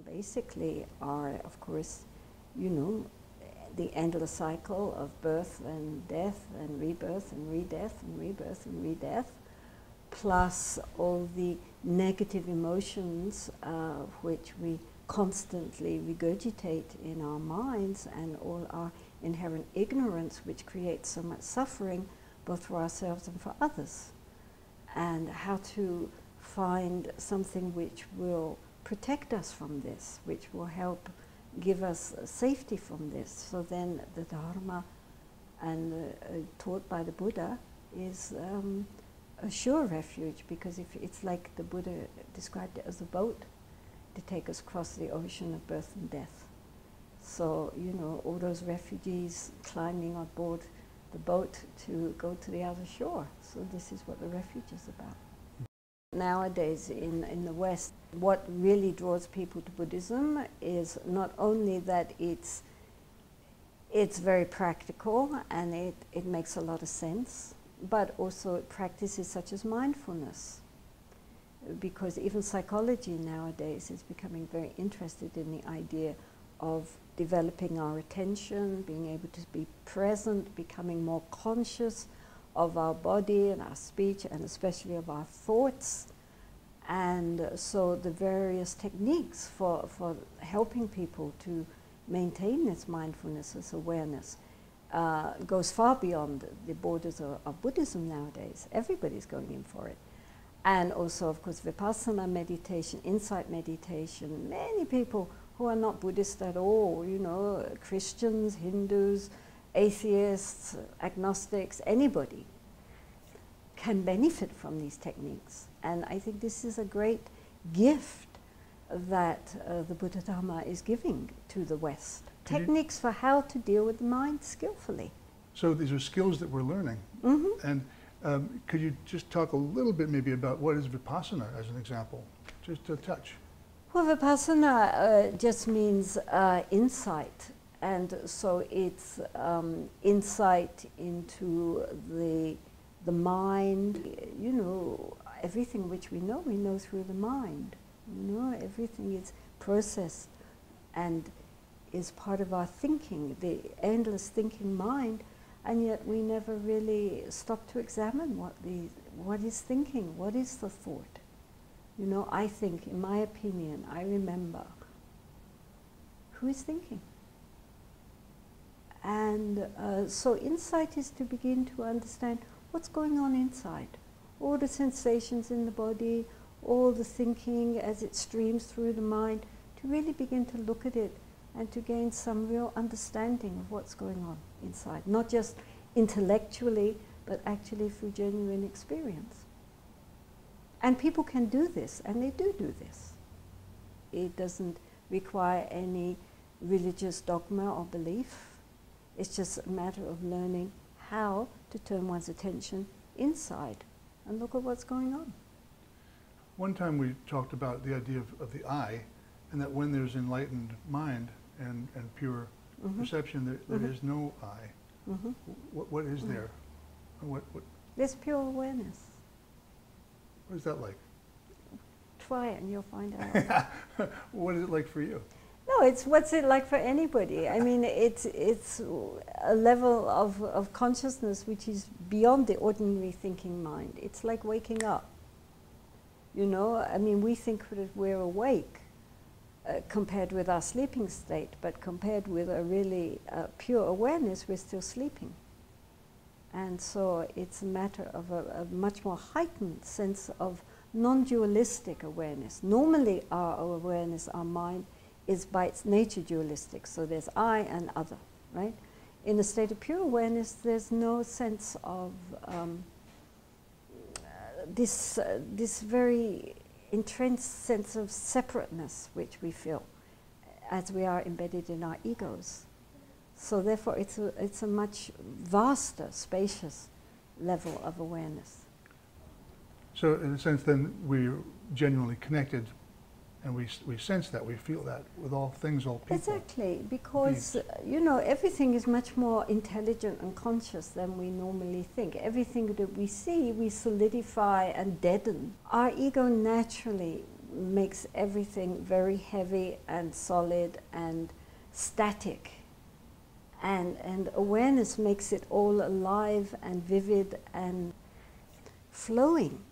Basically are, of course, you know, the endless cycle of birth and death and rebirth and re-death and rebirth and re-death, plus all the negative emotions which we constantly regurgitate in our minds, and all our inherent ignorance which creates so much suffering both for ourselves and for others, and how to find something which will protect us from this, which will help give us safety from this. So then the Dharma and taught by the Buddha is a sure refuge, because if it's like the Buddha described it as a boat to take us across the ocean of birth and death. So, you know, all those refugees climbing on board the boat to go to the other shore. So this is what the refuge is about. Nowadays in the West, what really draws people to Buddhism is not only that it's very practical and it makes a lot of sense, but also practices such as mindfulness. Because even psychology nowadays is becoming very interested in the idea of developing our attention, being able to be present, becoming more conscious of our body and our speech, and especially of our thoughts. And so the various techniques for helping people to maintain this mindfulness, this awareness, goes far beyond the borders of Buddhism nowadays. Everybody's going in for it. And also, of course, Vipassana meditation, insight meditation. Many people who are not Buddhist at all, you know, Christians, Hindus, atheists, agnostics, anybody can benefit from these techniques. And I think this is a great gift that the Buddha Dharma is giving to the West. Techniques for how to deal with the mind skillfully. So these are skills that we're learning. Mm-hmm. And could you just talk a little bit maybe about what is Vipassana as an example, just a touch? Well, Vipassana just means insight. And so it's insight into the mind. You know, everything which we know through the mind. You know, everything is processed and is part of our thinking, the endless thinking mind, and yet we never really stop to examine what is thinking, what is the thought. You know, I think, in my opinion, I remember, who is thinking? And so insight is to begin to understand what's going on inside. All the sensations in the body, all the thinking as it streams through the mind, to really begin to look at it and to gain some real understanding of what's going on inside. Not just intellectually, but actually through genuine experience. And people can do this, and they do this. It doesn't require any religious dogma or belief. It's just a matter of learning how to turn one's attention inside and look at what's going on. One time we talked about the idea of the I, and that when there's enlightened mind and pure perception, there is no I. What is there? What? There's pure awareness. What is that like? Try it and you'll find out. What is it like for you? No, it's what's it like for anybody. I mean, it's a level of consciousness which is beyond the ordinary thinking mind. It's like waking up. You know, I mean, we think that we're awake compared with our sleeping state, but compared with a really pure awareness, we're still sleeping. And so it's a matter of a much more heightened sense of non-dualistic awareness. Normally our awareness, our mind, is by its nature dualistic. So there's I and other, right? In a state of pure awareness, there's no sense of this very entrenched sense of separateness which we feel as we are embedded in our egos. So therefore it's a much vaster, spacious level of awareness. So in a sense then we're genuinely connected, and we sense that, we feel that with all things, all people. Exactly, because you know, everything is much more intelligent and conscious than we normally think. Everything that we see, we solidify and deaden. Our ego naturally makes everything very heavy and solid and static. And awareness makes it all alive and vivid and flowing.